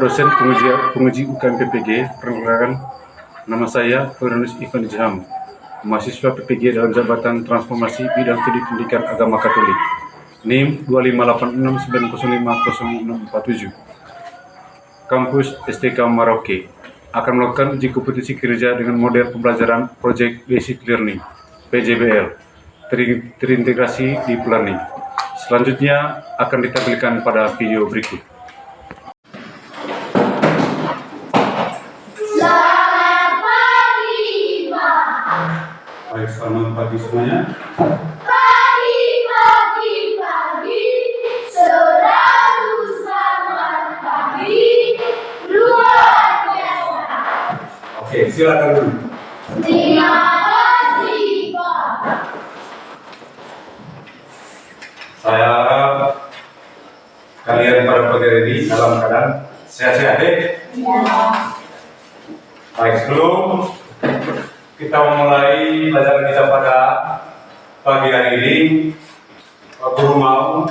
dosen penguji UKM PPG. Perkenalkan, nama saya Firdaus Ivan Ijham, mahasiswa PPG dalam jabatan transformasi bidang studi pendidikan agama Katolik. NIM 25869050647. Kampus STK Merauke akan melakukan uji kompetensi kinerja dengan model pembelajaran Project Basic Learning (PJBL) terintegrasi Deep Learning. Selanjutnya akan ditampilkan pada video berikut. Baik, selamat pagi semuanya. Pagi, selalu selamat pagi, luar biasa. Oke, silakan dulu. Terima kasih, Pak. Saya harap kalian pada pagi ini dalam keadaan sehat-sehat ya. Baik, sebelum kita memulai pelajaran kita pada pagi hari ini, guru mau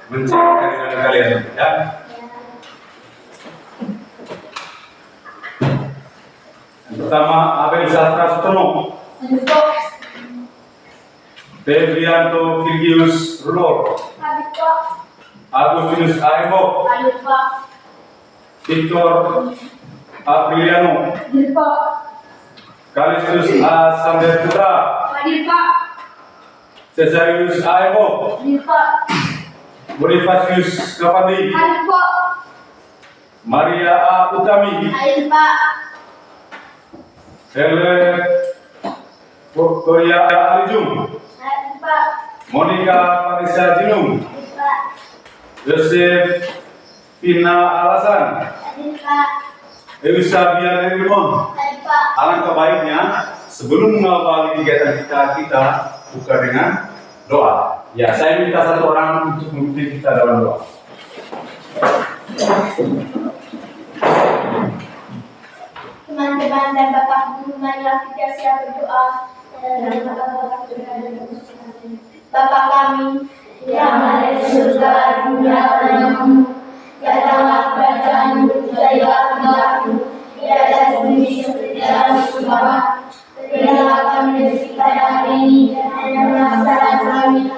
menceritakan dengan kalian ya. Pertama, Abel Sastra Sutono, Febrianto Virgius Rulor, Agustinus Aimo, Victor Apriliano, Kalistus A. Sander Putra, Cesarius Aimo, Bonifacius Kavandi, Maria A. Utami, Hele Victoria Alijum, Monica Parisa Jinung, Yosef Pina Alasan, Eusa Rimon. Alangkah baiknya sebelum mengawali kegiatan kita buka dengan doa. Ya, saya minta satu orang untuk memimpin kita dalam doa. Teman-teman dan Bapak Guru, marilah kita siap berdoa. Bapa kami yang ada di surga, dimuliakan datanglah kerajaanmu, jadilah kehendakmu di atas bumi seperti dalam surga. Berilah kami rezeki pada hari ini dan masalah kami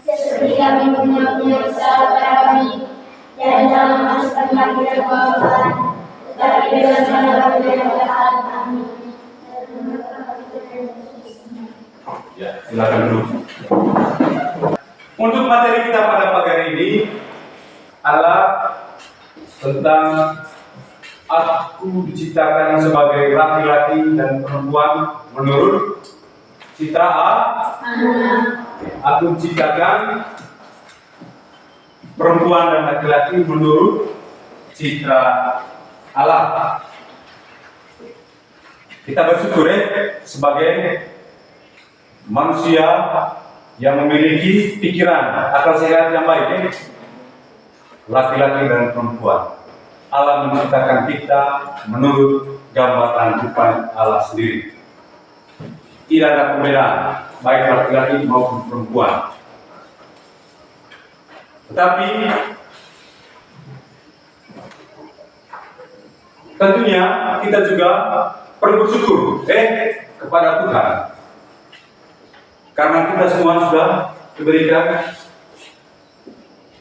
seperti kami mengampuni dosa kepada kami, dan jangan masukkan kami ke dalam kegelapan, tetapi bebaskanlah kami dari jahat. Amin. Ya, silakan dulu. Untuk materi kita pada pagi hari ini adalah tentang aku diciptakan sebagai laki-laki dan perempuan menurut citra A. Aku diciptakan perempuan dan laki-laki menurut citra Allah. Kita bersyukur sebagai manusia yang memiliki pikiran, akal sehat yang baik, laki-laki dan perempuan. Allah menciptakan kita menurut gambaran rupa Allah sendiri. Tidak ada perbedaan, baik laki-laki maupun perempuan. Tetapi tentunya kita juga perlu bersyukur kepada Tuhan, karena kita semua sudah diberikan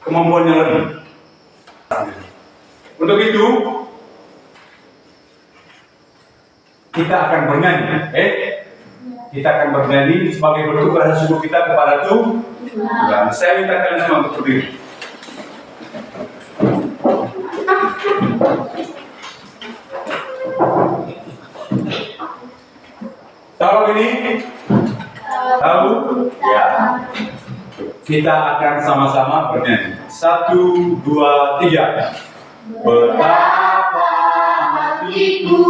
kemampuan yang lebih. Untuk itu kita akan bernyanyi, kita akan bernyanyi sebagai bentuk rasa syukur kita kepada Tuhan. Saya minta kalian semua untuk berdiri. Tahu ini? Tahu? Ya. Kita akan sama-sama bernyanyi. 1, 2, 3. Betapa hatiku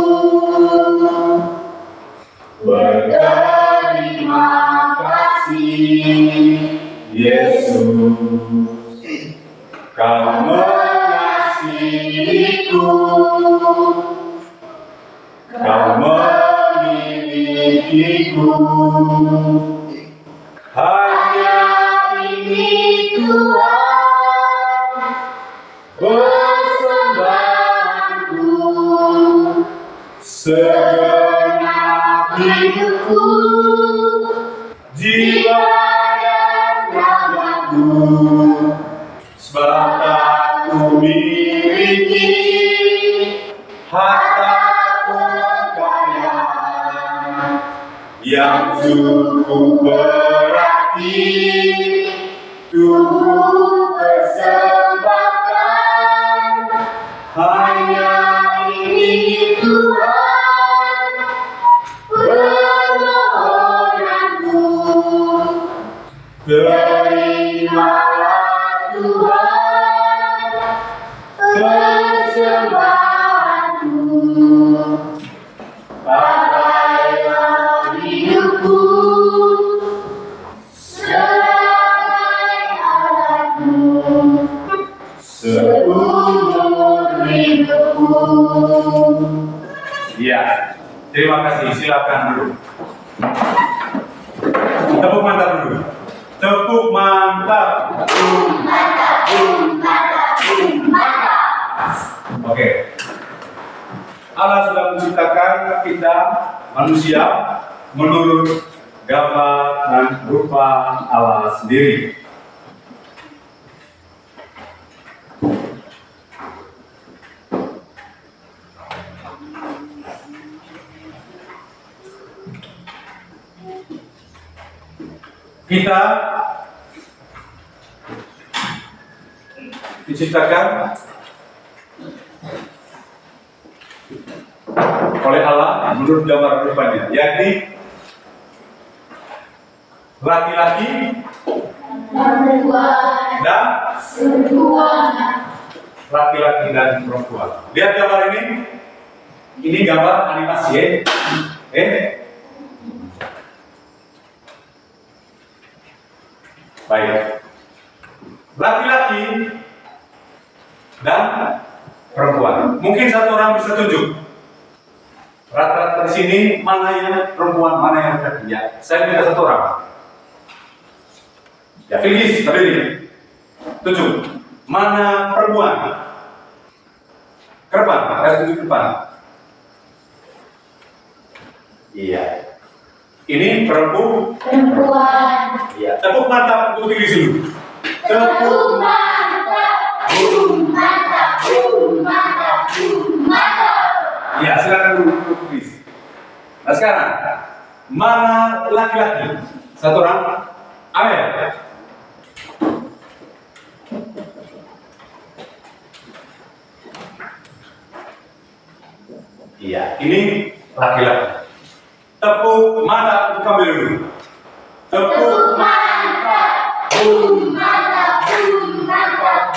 berterima kasih, Yesus, Kau mengasihiku, Kau memilikiku. Hanya ini Tuhan, bersembah segenap hidupku, jiwa dan ragaku, sebab tak ku miliki harta kekayaan yang cukup berarti tubuh persembahkan. Hanya ini Tuhan permohonanku, terimalah Tuhan persembahanku. Pakailah hidupku sebagai alatmu seumur hidupku. Ya, terima kasih. Silakan dulu. Tepuk mantap dulu. Tepuk mantap. Oke. Allah sudah menciptakan kita manusia menurut gambar dan rupa Allah sendiri. Kita diciptakan oleh Allah menurut gambar rupanya, yakni laki-laki dan laki-laki dan perempuan. Lihat gambar ini gambar animasi baik, laki-laki dan perempuan. Mungkin satu orang bisa tunjuk rata-rata di sini mana yang perempuan, mana yang laki-laki. Ya, saya minta satu orang. Ya, Figis, berdiri. Tunjuk mana perempuan. Ke depan, kasih tunjuk ke depan. Iya. Ini perempuan. Iya. Tepuk mantap untuk Figis dulu. Tepuk mantap, mantap, mantap, mantap. Ya, silakan dulu Figis. Nah sekarang, mana laki-laki? Satu orang. Amel. Iya, ini laki-laki. Tepuk mantap untuk kami dulu. Tepuk mantap, mantap, mantap,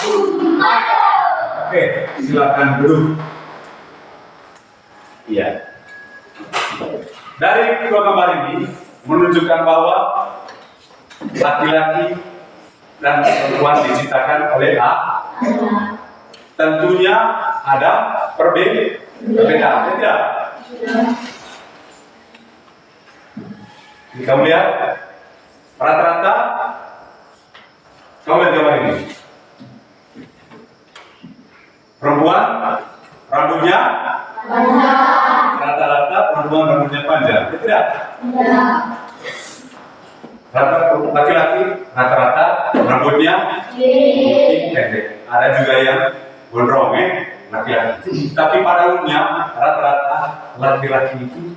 mantap. Oke, silakan duduk. Iya. Dari kedua gambar ini menunjukkan bahwa laki-laki dan perempuan diciptakan oleh Allah. Tentunya ada perbedaan, tidak? Kamu lihat rata-rata, kamu lihat gambar ini. Perempuan rambutnya rata-rata perempuan rambutnya panjang, tidak? Rata laki-laki rata-rata rambutnya pendek. Ada juga yang gondrong, laki-laki. Tapi pada umumnya rata-rata laki-laki itu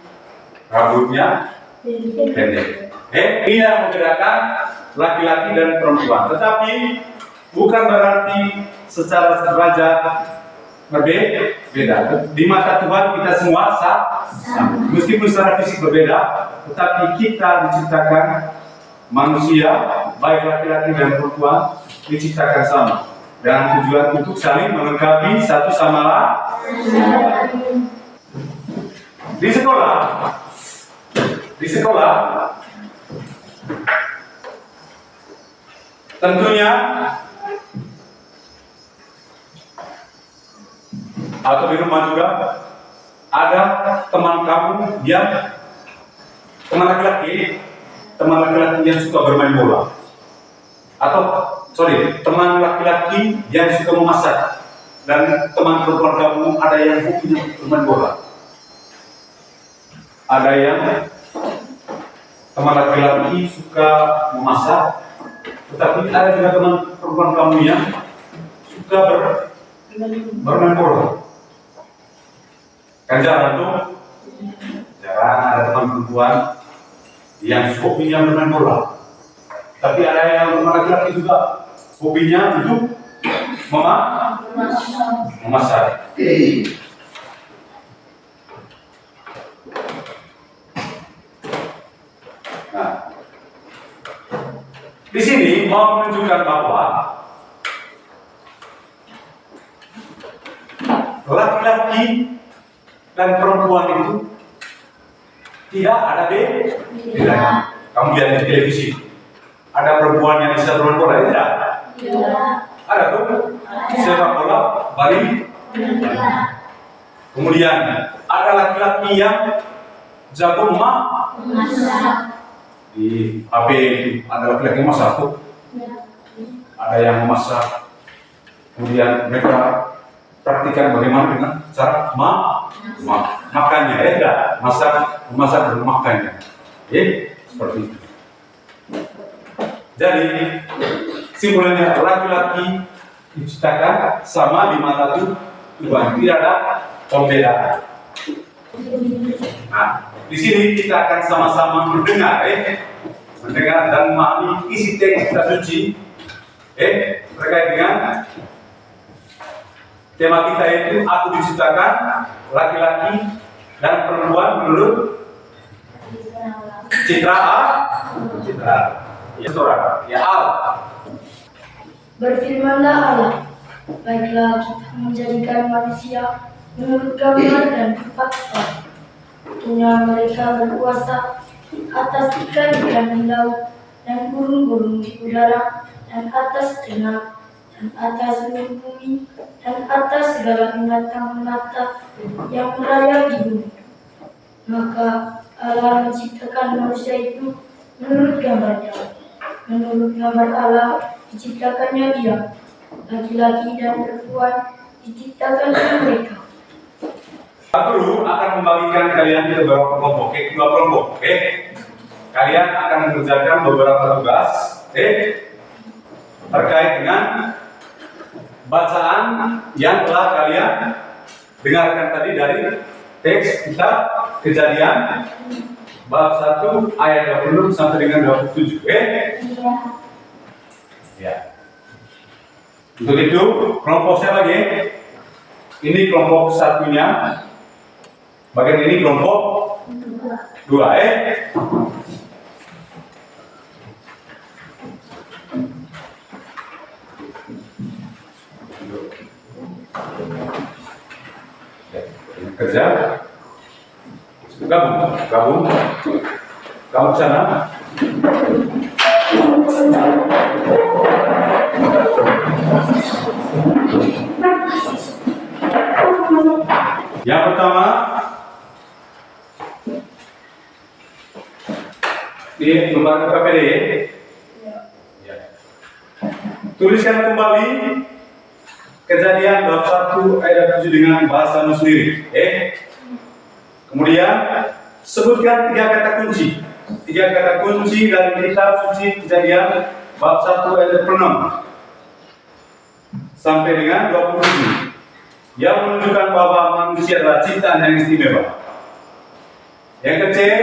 rambutnya pendek. Ini yang membedakan laki-laki dan perempuan. Tetapi bukan berarti secara derajat berbeda. Di mata Tuhan kita semua sama. Meskipun secara fisik berbeda, tetapi kita diciptakan manusia, baik laki-laki dan perempuan, diciptakan sama. Dan tujuan untuk saling melengkapi satu sama lain. Di sekolah, tentunya atau di rumah juga ada teman kamu yang teman laki-laki yang suka bermain bola, atau teman laki-laki yang suka memasak, dan teman perempuan kamu ada yang hobinya bermain bola. ada yang teman laki-laki suka memasak, tetapi ada juga teman perempuan kamu yang suka bermain bola. Kan jarang tuh, jarang ada teman perempuan yang hobinya bermain bola. Tapi ada yang teman laki-laki juga hobinya itu memasak. Nah, di sini mau menunjukkan bahwa laki-laki dan perempuan itu tidak ada bedanya. Kamu lihat di televisi, ada perempuan yang bisa bermain bola, tidak? Ada tuh sepak bola, bari. Kemudian ada laki-laki yang jago masak. Di HP itu ada laki-laki yang masak tuh. Ada yang memasak. Kemudian mereka praktikan bagaimana dengan cara makannya, ya tidak? Memasak dan makannya. Seperti itu. Jadi simbolnya laki-laki diciptakan sama di mata Tuhan, tidak ada perbedaan. Nah, di sini kita akan sama-sama mendengar dan memahami isi teks kitab suci terkait dengan tema kita itu aku diciptakan laki-laki dan perempuan menurut citra ya saudara ya Allah. Berfirmanlah Allah, baiklah kita menjadikan manusia menurut gambar dan rupa-kita. Tentunya mereka berkuasa atas ikan-ikan di laut dan burung-burung di udara dan atas ternak dan atas bumi dan atas segala binatang melata yang merayap di bumi. Maka Allah menciptakan manusia itu menurut gambarnya. Menurut gambar Allah diciptakannya dia, laki-laki dan perempuan diciptakan mereka. Guru akan membagikan kalian ke beberapa kelompok, dua kelompok. Kalian akan mengerjakan beberapa tugas terkait dengan bacaan yang telah kalian dengarkan tadi dari teks kitab Kejadian bab 1 ayat 20 sampai dengan 27. Ya. Untuk itu kelompok saya bagi. Ini kelompok satunya. Bagian ini kelompok 2. Kerja. Gabung. Kamu ke sana. Yang pertama, di lembaga KPD, tuliskan kembali Kejadian bab 1 ayat 7 dengan bahasamu sendiri. Kemudian sebutkan 3 kata kunci. 3 kata kunci dari kitab suci Kejadian bab 1 ayat 6 sampai dengan 27 yang menunjukkan bahwa manusia adalah ciptaan yang istimewa. Yang ketiga,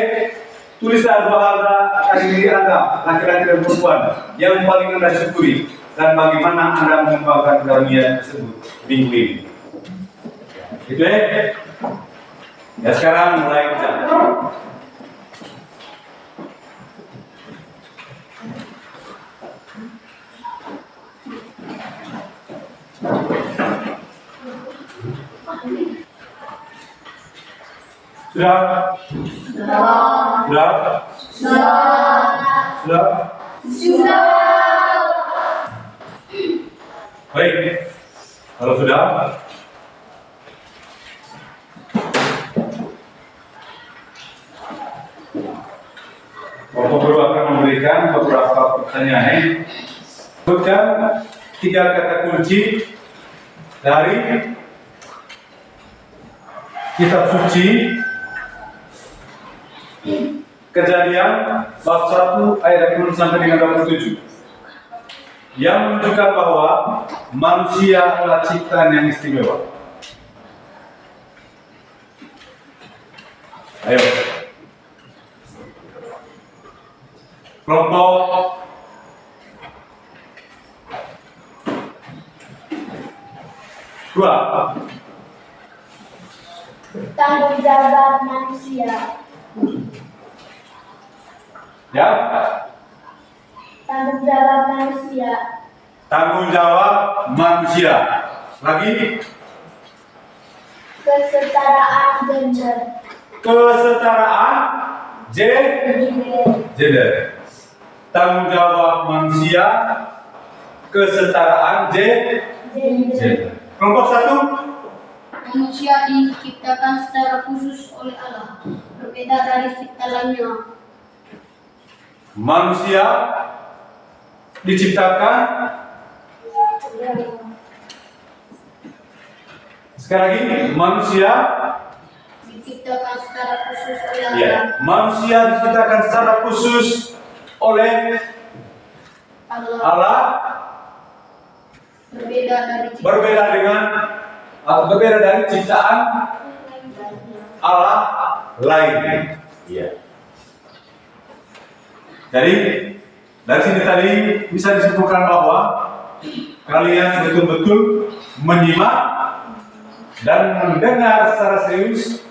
tulislah 2 hal akan diri Anda, laki-laki dan perempuan, yang paling Anda syukuri dan bagaimana Anda mengembangkan karunia tersebut minggu ini. Itu ya, sekarang mulai kerja. Sudah? Baik, kalau sudah, Bapak Guru akan memberikan beberapa pertanyaan. Sebutkan 3 kata kunci dari kitab suci Kejadian bab 1 ayat 20 sampai dengan 27 yang menunjukkan bahwa manusia adalah ciptaan yang istimewa. Ayo. Kelompok dua. Tanggung jawab manusia. Ya. Tanggung jawab manusia. Tanggung jawab manusia. Lagi. Kesetaraan gender. Kesetaraan gender. Tanggung jawab manusia. Kesetaraan gender. Kelompok satu. Manusia diciptakan secara khusus oleh Allah, berbeda dari cipta lainnya. Manusia diciptakan sekali lagi, manusia Diciptakan secara khusus oleh Allah. ya, manusia diciptakan secara khusus oleh Allah, berbeda dari ciptaan Allah lain. Iya. Jadi dari sini tadi bisa disimpulkan bahwa kalian betul-betul menyimak dan mendengar secara serius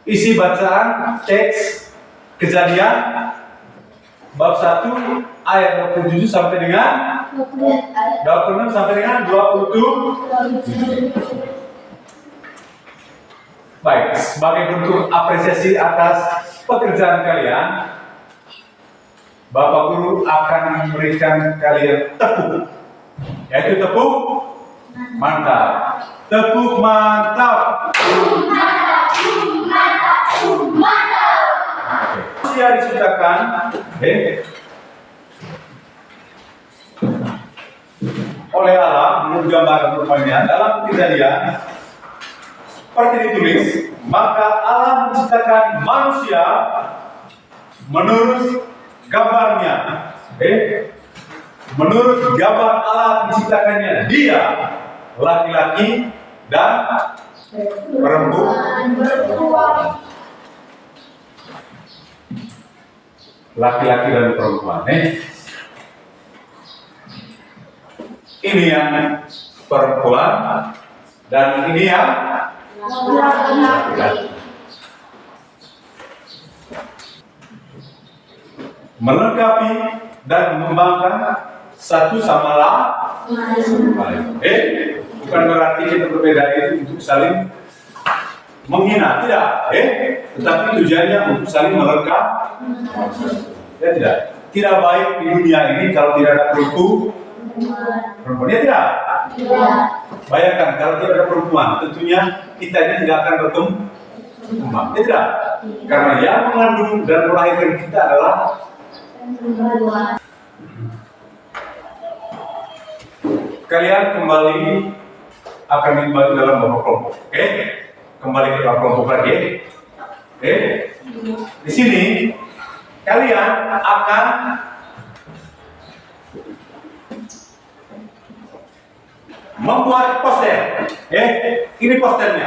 isi bacaan teks Kejadian bab 1 ayat 27 sampai dengan 26 sampai dengan 27. Baik, sebagai bentuk apresiasi atas pekerjaan kalian, Bapak Guru akan memberikan kalian tepuk, yaitu tepuk mantap. Tepuk mantap. Manusia diciptakan oleh Allah menurut gambaran rupanya dalam Kejadian seperti ditulis, maka Allah menciptakan manusia menurut gambarnya. Menurut gambar Allah diciptakannya dia laki-laki dan perempuan. Laki-laki dan perempuan. Ini yang perempuan dan ini yang laki-laki. Melengkapi dan mengembangkan satu sama lain. Bukan berarti kita berbeda itu untuk saling menghina, tidak. Tetapi tujuannya untuk saling melengkapi. Ya tidak. Tidak baik di dunia ini kalau tidak ada perempuan. Ya tidak. Bayangkan kalau tidak ada perempuan, tentunya kita ini tidak akan berkembang. Ya tidak. Karena yang mengandung dan melahirkan kita adalah kalian kembali akan dibagi dalam beberapa kelompok. Kembali ke dalam kelompok lagi. Di sini kalian akan membuat poster. Ini posternya.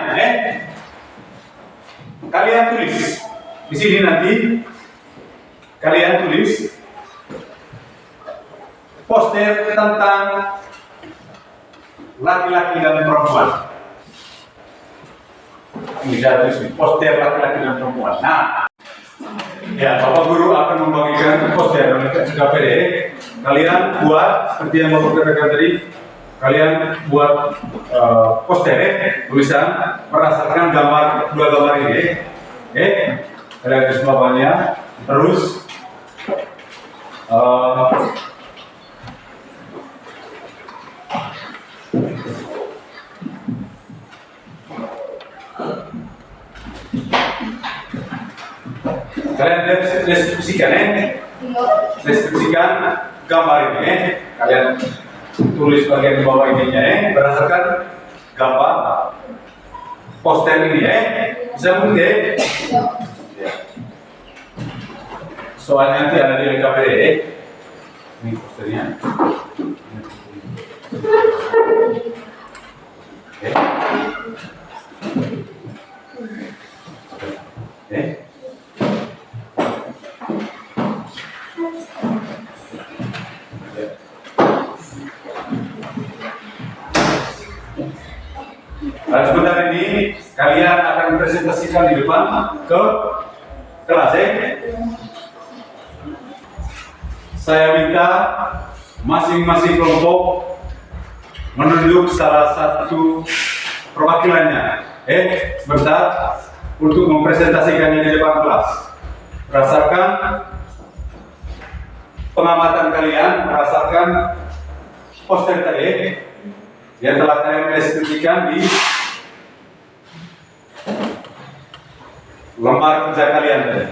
Kalian tulis di sini nanti. Kalian tulis poster tentang laki-laki dan perempuan. Ini saya tulis poster laki-laki dan perempuan. Nah, ya Bapak Guru akan membagikan poster dan sudah PD. Kalian buat seperti yang Bapak katakan tadi. Kalian buat poster tulisan berdasarkan dua gambar ini. Kalian tulis bawahnya. Terus kalian deskripsikan gambar ini. Kalian tulis bagian di bawah ininya berdasarkan gambar poster ini Bisa mengerti? Ya. Soalnya nanti ada di LKPD. Ini posternya. Oke. Oke. Sebentar ini kalian akan presentasikan di depan ke kelas ya. Saya minta masing-masing kelompok menunjuk salah satu perwakilannya. Sebentar untuk mempresentasikannya di depan kelas. Berdasarkan pengamatan kalian, berdasarkan poster tadi yang telah kalian presentasikan di lembar kerja kalian tadi.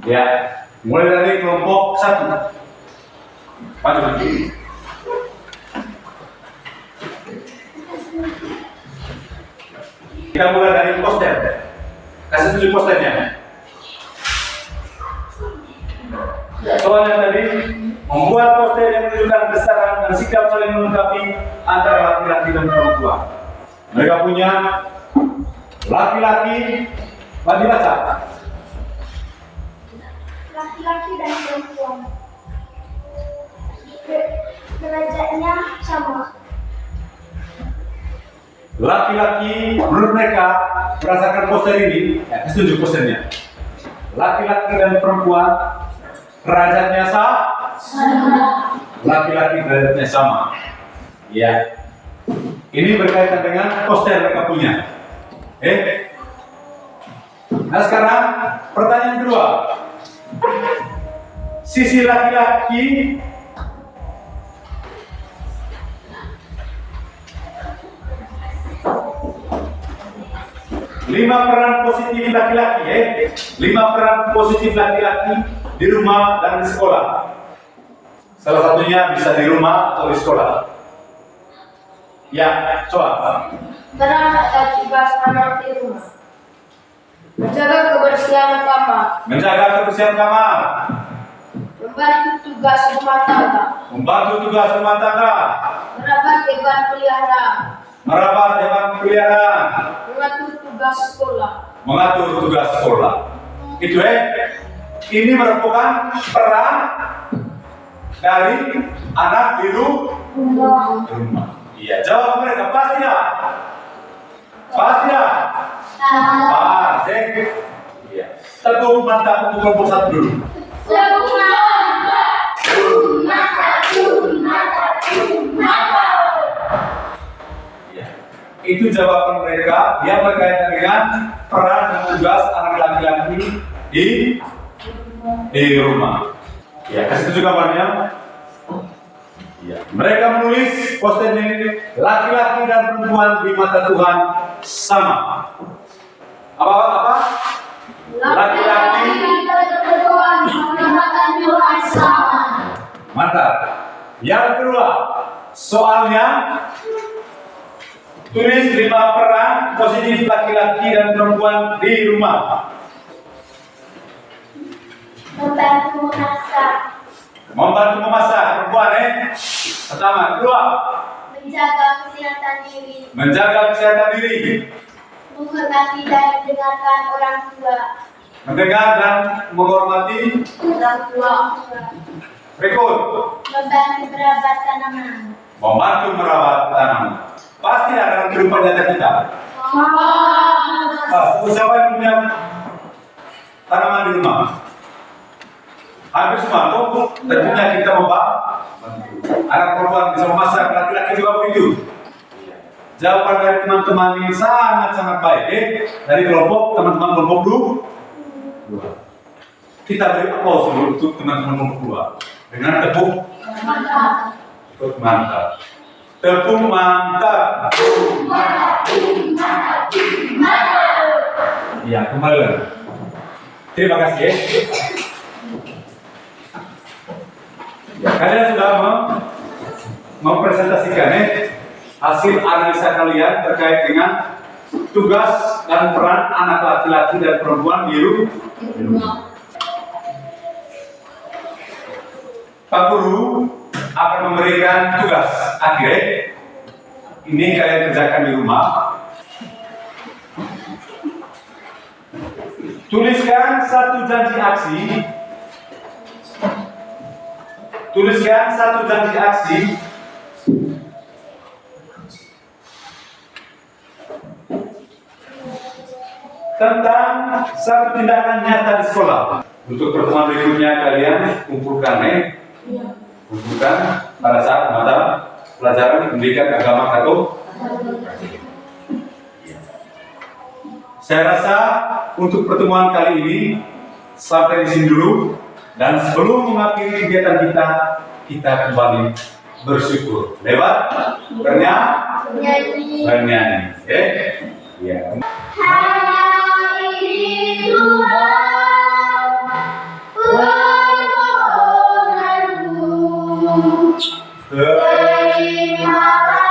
Ya, mulai dari kelompok 1. Maju lagi. Kita mulai dari poster. Kasih tunjuk posternya. Soalnya tadi membuat poster yang menunjukkan besaran dan sikap saling melengkapi antara laki-laki dan perempuan. Mereka punya laki-laki, bagi baca. Laki-laki dan perempuan. Derajatnya sama. Laki-laki menurut mereka berdasarkan poster ini, setuju posternya. Laki-laki dan perempuan derajatnya sama. Laki-laki derajatnya sama. Ya. Ini berkaitan dengan poster mereka punya. Nah sekarang pertanyaan kedua. Sisi laki-laki lima peran positif laki-laki, 5 peran positif laki-laki di rumah dan di sekolah. Salah satunya bisa di rumah atau di sekolah. Ya, coba. Peran atau tugas anak di rumah. Menjaga kebersihan kamar. Menjaga kebersihan kamar. Membantu tugas rumah tangga. Membantu tugas rumah tangga. Merawat hewan peliharaan. Merawat hewan peliharaan. Mengatur tugas sekolah. Mengatur tugas sekolah. Itu ini merupakan peran dari anak di rumah. Iya, jawab mereka pasti tidak? Pasti tidak? Pas, iya. Tepuk mantap untuk kelompok 1 dulu. Iya. Itu jawaban mereka yang berkaitan dengan peran dan tugas anak laki-laki di rumah. Ya, kasih tunjuk gambarnya. Ya. Mereka menulis poster ini, laki-laki dan perempuan di mata Tuhan sama. Apa? Laki-laki dan perempuan di mata Tuhan sama. Mantap. Yang kedua, soalnya tulis 5 peran positif laki-laki dan perempuan di rumah. Membantu memasak. Membantu memasak perempuan, Pertama, kedua, Menjaga kesehatan diri. menjaga kesehatan diri, Menghormati dan mendengarkan orang tua. mendengar dan menghormati. Orang tua. Berikut, Membantu merawat tanaman. membantu merawat tanaman. Pasti ada dalam kehidupan nyata kita. Siapa yang punya tanaman di rumah? Hampir semua, tentunya kita membantu. Anak perempuan bisa memasak, laki-laki juga begitu. Jawaban dari teman-teman ini sangat-sangat baik, dari kelompok teman-teman kelompok 2. Kita beri aplaus dulu untuk teman-teman kelompok 2 dengan tepuk mantap. Tepuk mantap. Ya, kembali lagi. Terima kasih. Ya, kalian sudah mempresentasikan hasil analisa kalian terkait dengan tugas dan peran anak laki-laki dan perempuan di rumah. Pak Guru akan memberikan tugas akhir. Ini kalian kerjakan di rumah. Tuliskan satu janji aksi. Tuliskan satu janji aksi tentang satu tindakan nyata di sekolah. Untuk pertemuan berikutnya kalian kumpulkan kumpulkan pada saat mata pelajaran pendidikan agama Katolik. Saya rasa untuk pertemuan kali ini sampai di sini dulu, dan sebelum mengakhiri kegiatan kita kembali bersyukur lewat bernyanyi. Oke? Ya. Hai Tuhan, permohonanku, terimalah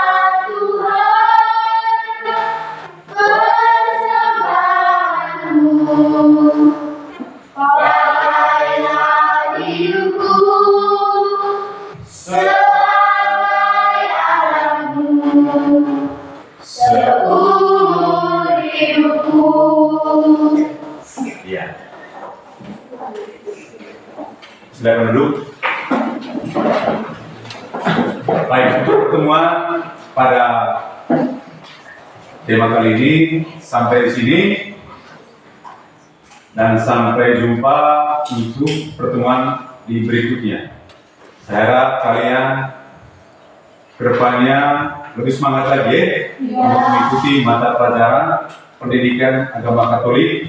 Tuhan persembahanku, pakailah hidupku sebagai alammu seumur hidupku. Ya. Silakan duduk. Baik, untuk pertemuan pada tema kali ini sampai di sini, dan sampai jumpa untuk pertemuan di berikutnya. Saya harap kalian kedepannya lebih semangat lagi untuk mengikuti mata pelajaran pendidikan agama Katolik,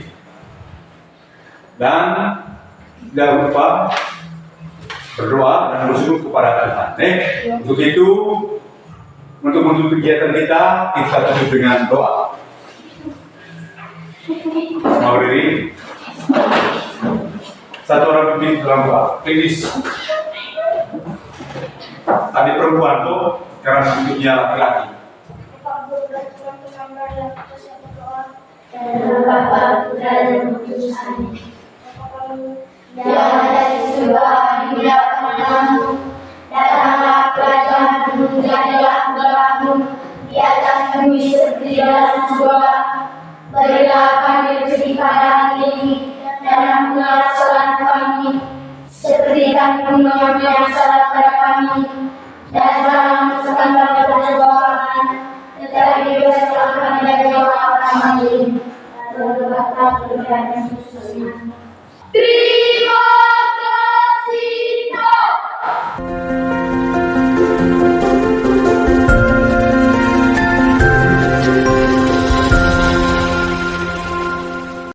dan jangan lupa berdoa dan bersyukur kepada Tuhan. Untuk itu, untuk menutup kegiatan kita tutup dengan doa. Mau diri, satu orang pimpin dalam doa. Please. Tadi perempuan tuh karena hidupnya laki-laki. Bapa, Putra, dan Roh Kudus. Amin. Yang ada di surga, dimuliakan namamu. Datanglah kerajaanmu, jadilah kehendakmu di atas bumi seperti di dalam surga. Berilah kami rezeki pada hari ini, dan ampunilah kesalahan kami, seperti kami pun mengampuni yang salah pada kami. Dan jangan masukkan kami ke pencobaan, tetapi bebaskanlah kami dari orang-orang maling. Lalu Bapa, Putra, dan Roh Kudus.